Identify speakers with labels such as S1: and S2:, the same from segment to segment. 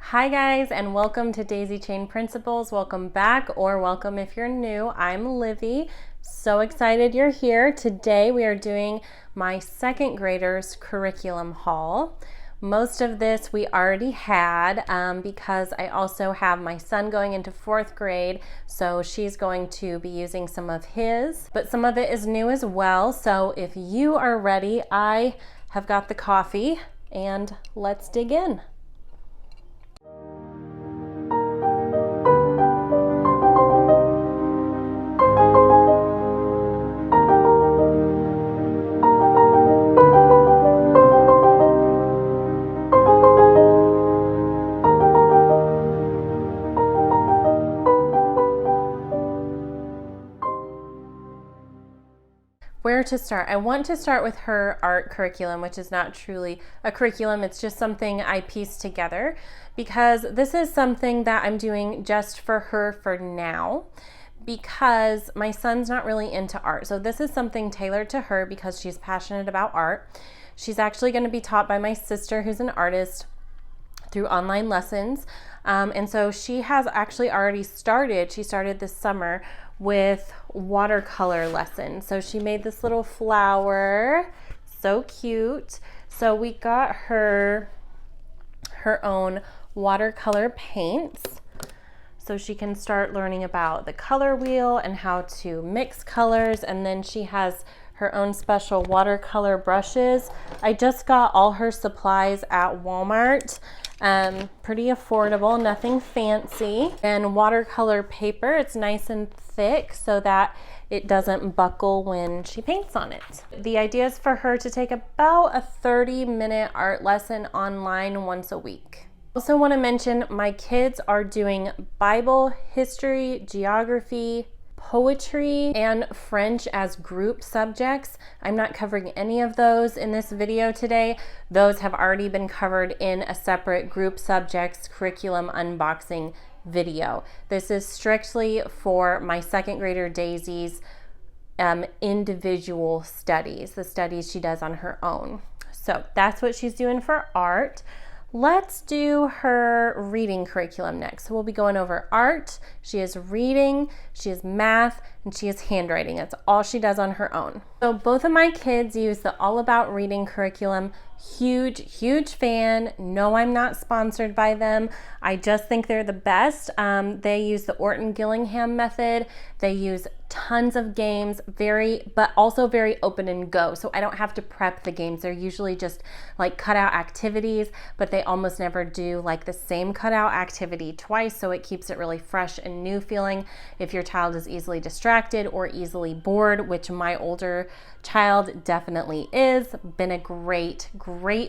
S1: Hi guys, and welcome to Daisychain Principles. Welcome back, or welcome if you're new. I'm Livy. So excited you're here. Today we are doing my second graders curriculum haul. Most of this we already had because I also have my son going into fourth grade, so she's going to be using some of his, but some of it is new as well. So if you are ready, I have got the coffee and let's dig in. Where to start? I want to start with her art curriculum, which is not truly a curriculum. It's just something I pieced together because this is something that I'm doing just for her for now because my son's not really into art. So this is something tailored to her because she's passionate about art. She's actually going to be taught by my sister, who's an artist, through online lessons. And so she has actually already started. She started this summer with watercolor lessons. So she made this little flower, so cute. So we got her own watercolor paints so she can start learning about the color wheel and how to mix colors. And then she has her own special watercolor brushes. I just got all her supplies at Walmart. Pretty affordable, nothing fancy. And watercolor paper, it's nice and thick so that it doesn't buckle when she paints on it. The idea is for her to take about a 30-minute art lesson online once a week. Also want to mention my kids are doing Bible, history, geography, poetry, and French as group subjects. I'm not covering any of those in this video today. Those have already been covered in a separate group subjects curriculum unboxing video. This is strictly for my second grader Daisy's individual studies, the studies she does on her own. So that's what she's doing for art. Let's do her reading curriculum next. So we'll be going over art. She is reading, she is math, and she is handwriting. That's all she does on her own. So both of my kids use the All About Reading curriculum. Huge fan. No, I'm not sponsored by them. I just think they're the best. They use the Orton Gillingham method. They use tons of games, but also very open and go. So I don't have to prep the games. They're usually just like cutout activities, but they almost never do like the same cutout activity twice. So it keeps it really fresh and new feeling. If your child is easily distracted or easily bored, which my older child definitely is, been a great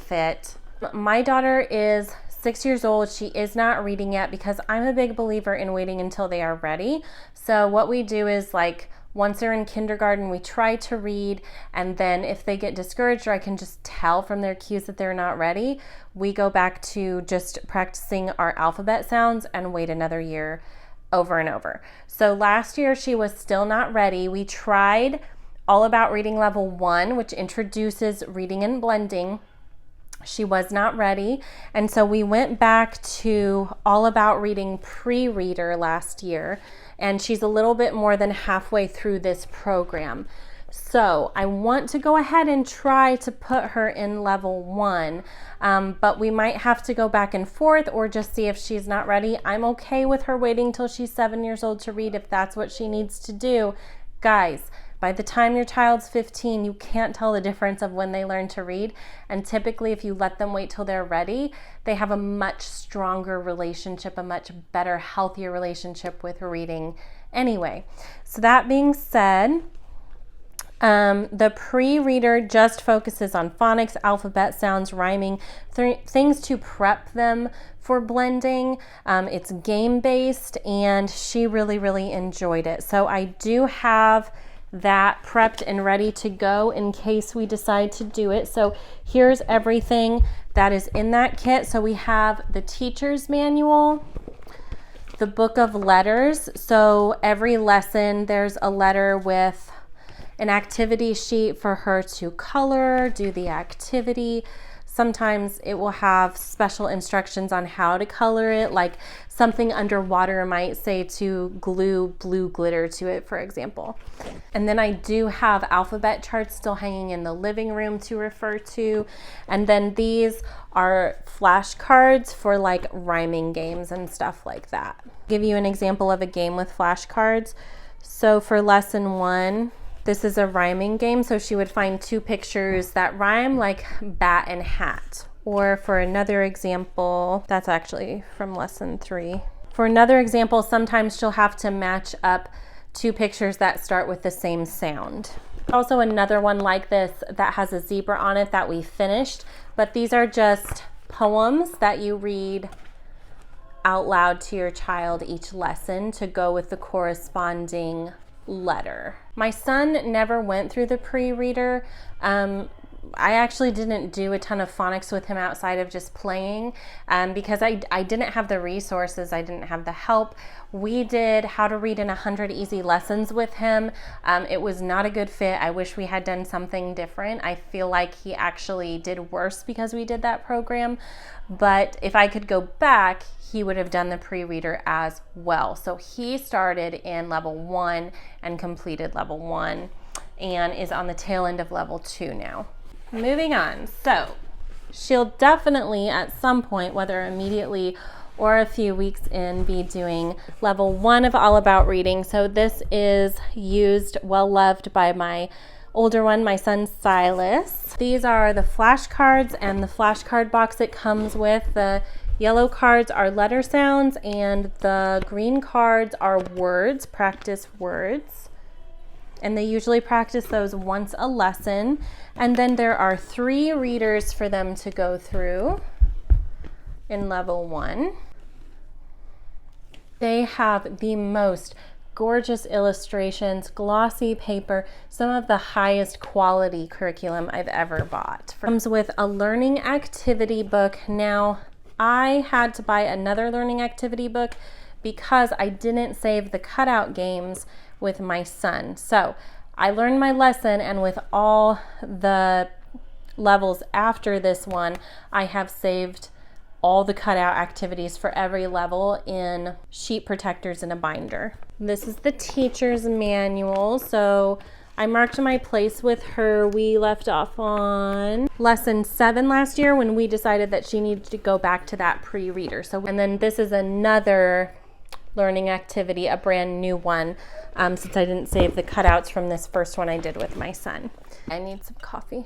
S1: fit. My daughter is 6 years old. She is not reading yet because I'm a big believer in waiting until they are ready. So what we do is, like, once they're in kindergarten, we try to read, and then if they get discouraged or I can just tell from their cues that they're not ready, we go back to just practicing our alphabet sounds and wait another year over and over. So last year she was still not ready. We tried All About Reading Level 1, which introduces reading and blending. She was not ready, and so we went back to All About Reading Prereader last year, and she's a little bit more than halfway through this program. So I want to go ahead and try to put her in level 1, but we might have to go back and forth or just see if she's not ready. I'm okay with her waiting till she's 7 years old to read if that's what she needs to do. Guys, by the time your child's 15, you can't tell the difference of when they learn to read. And typically, if you let them wait till they're ready, they have a much stronger relationship, a much better, healthier relationship with reading anyway. So that being said, the pre-reader just focuses on phonics, alphabet sounds, rhyming, things to prep them for blending. It's game-based, and she really enjoyed it. So I do have that prepped and ready to go in case we decide to do it. So here's everything that is in that kit. So we have the teacher's manual, the book of letters. So every lesson there's a letter with an activity sheet for her to color, do the activity. Sometimes it will have special instructions on how to color it, like something underwater might say to glue blue glitter to it, for example. And then I do have alphabet charts still hanging in the living room to refer to. And then these are flashcards for like rhyming games and stuff like that. I'll give you an example of a game with flashcards. So for lesson 1, this is a rhyming game, so she would find 2 pictures that rhyme, like bat and hat. Or for another example, that's actually from lesson 3. For another example, sometimes she'll have to match up 2 pictures that start with the same sound. Also another one like this that has a zebra on it that we finished, but these are just poems that you read out loud to your child each lesson to go with the corresponding letter. My son never went through the pre-reader. I actually didn't do a ton of phonics with him outside of just playing because I didn't have the resources, I didn't have the help. We did How to Read in 100 Easy Lessons with him. It was not a good fit. I wish we had done something different. I feel like he actually did worse because we did that program. But if I could go back, he would have done the pre-reader as well. So he started in level 1 and completed level 1 and is on the tail end of level 2 now. Moving on. So she'll definitely at some point, whether immediately or a few weeks in, be doing level 1 of All About Reading. So this is used, well loved by my older one, my son Silas. These are the flashcards and the flashcard box it comes with. The yellow cards are letter sounds and the green cards are words, practice words. And they usually practice those once a lesson. And then there are 3 readers for them to go through in level 1. They have the most gorgeous illustrations, glossy paper, some of the highest quality curriculum I've ever bought. It comes with a learning activity book. Now, I had to buy another learning activity book because I didn't save the cutout games with my son. So I learned my lesson, and with all the levels after this one, I have saved all the cutout activities for every level in sheet protectors in a binder. This is the teacher's manual. So I marked my place with her. We left off on lesson 7 last year when we decided that she needed to go back to that pre-reader. So, and then this is another learning activity, a brand new one, since I didn't save the cutouts from this first one I did with my son. I need some coffee.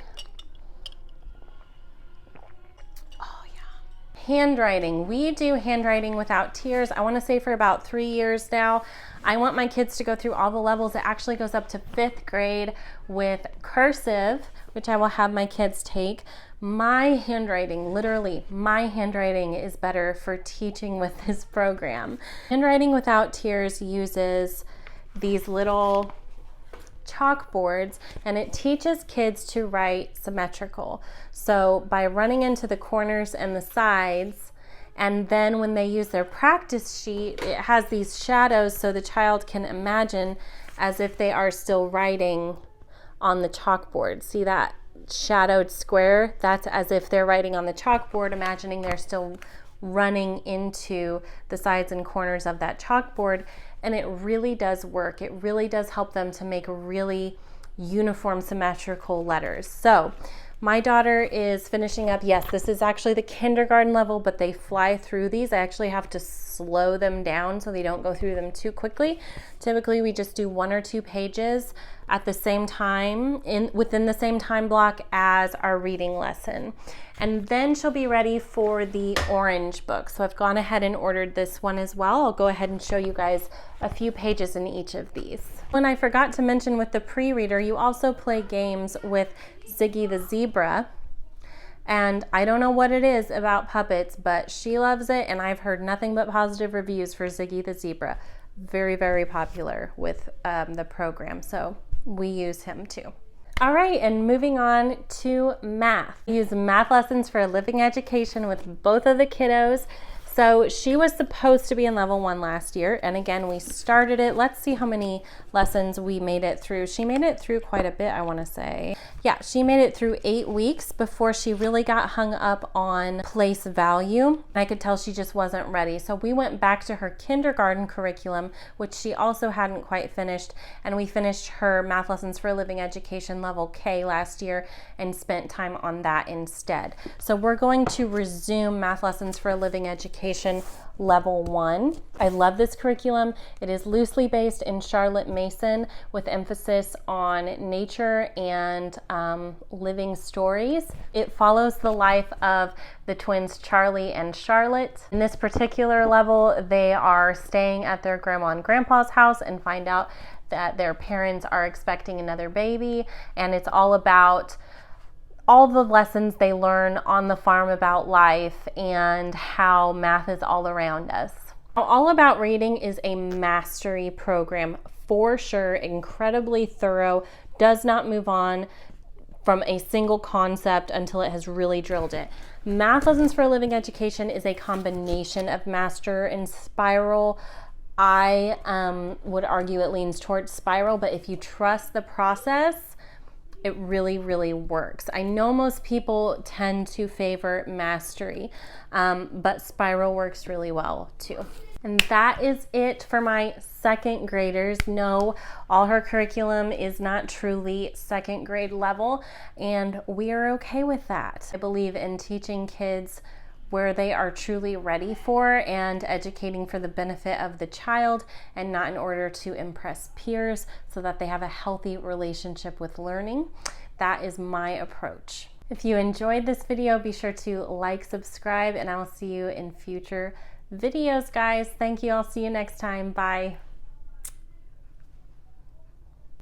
S1: Oh yeah. Handwriting. We do handwriting without tears. I want to say for about 3 years now. I want my kids to go through all the levels. It actually goes up to 5th grade with cursive, which I will have my kids take. My handwriting, literally, my handwriting is better for teaching with this program. Handwriting Without Tears uses these little chalkboards, and it teaches kids to write symmetrical. So by running into the corners and the sides, and then when they use their practice sheet, it has these shadows so the child can imagine as if they are still writing on the chalkboard. See that shadowed square? That's as if they're writing on the chalkboard, imagining they're still running into the sides and corners of that chalkboard. And it really does work. It really does help them to make really uniform, symmetrical letters. So my daughter is finishing up. Yes, this is actually the kindergarten level, but they fly through these. I actually have to slow them down so they don't go through them too quickly. Typically, we just do 1 or 2 pages at the same time, within the same time block as our reading lesson. And then she'll be ready for the orange book. So I've gone ahead and ordered this one as well. I'll go ahead and show you guys a few pages in each of these. When I forgot to mention with the pre-reader, you also play games with Ziggy the zebra. And I don't know what it is about puppets, but she loves it, and I've heard nothing but positive reviews for Ziggy the zebra. Very, very popular with the program, so we use him too. All right, and moving on to math. We use math lessons for a living education with both of the kiddos. So she was supposed to be in level 1 last year. And again, we started it. Let's see how many lessons we made it through. She made it through quite a bit, I want to say. Yeah, she made it through 8 weeks before she really got hung up on place value. I could tell she just wasn't ready. So we went back to her kindergarten curriculum, which she also hadn't quite finished. And we finished her Math Lessons for a Living Education level K last year and spent time on that instead. So we're going to resume Math Lessons for a Living Education level 1. I love this curriculum. It is loosely based in Charlotte Mason with emphasis on nature and living stories. It follows the life of the twins Charlie and Charlotte. In this particular level, they are staying at their grandma and grandpa's house and find out that their parents are expecting another baby, and it's all about all the lessons they learn on the farm about life and how math is all around us. All About Reading is a mastery program for sure, incredibly thorough, does not move on from a single concept until it has really drilled it. Math Lessons for a Living Education is a combination of master and spiral. I would argue it leans towards spiral, but if you trust the process, it really, really works. I know most people tend to favor mastery, but spiral works really well too. And that is it for my second graders. No, all her curriculum is not truly second grade level, and we are okay with that. I believe in teaching kids where they are truly ready for and educating for the benefit of the child and not in order to impress peers, so that they have a healthy relationship with learning. That is my approach. If you enjoyed this video, be sure to like, subscribe, and I will see you in future videos, guys. Thank you. I'll see you next time. Bye.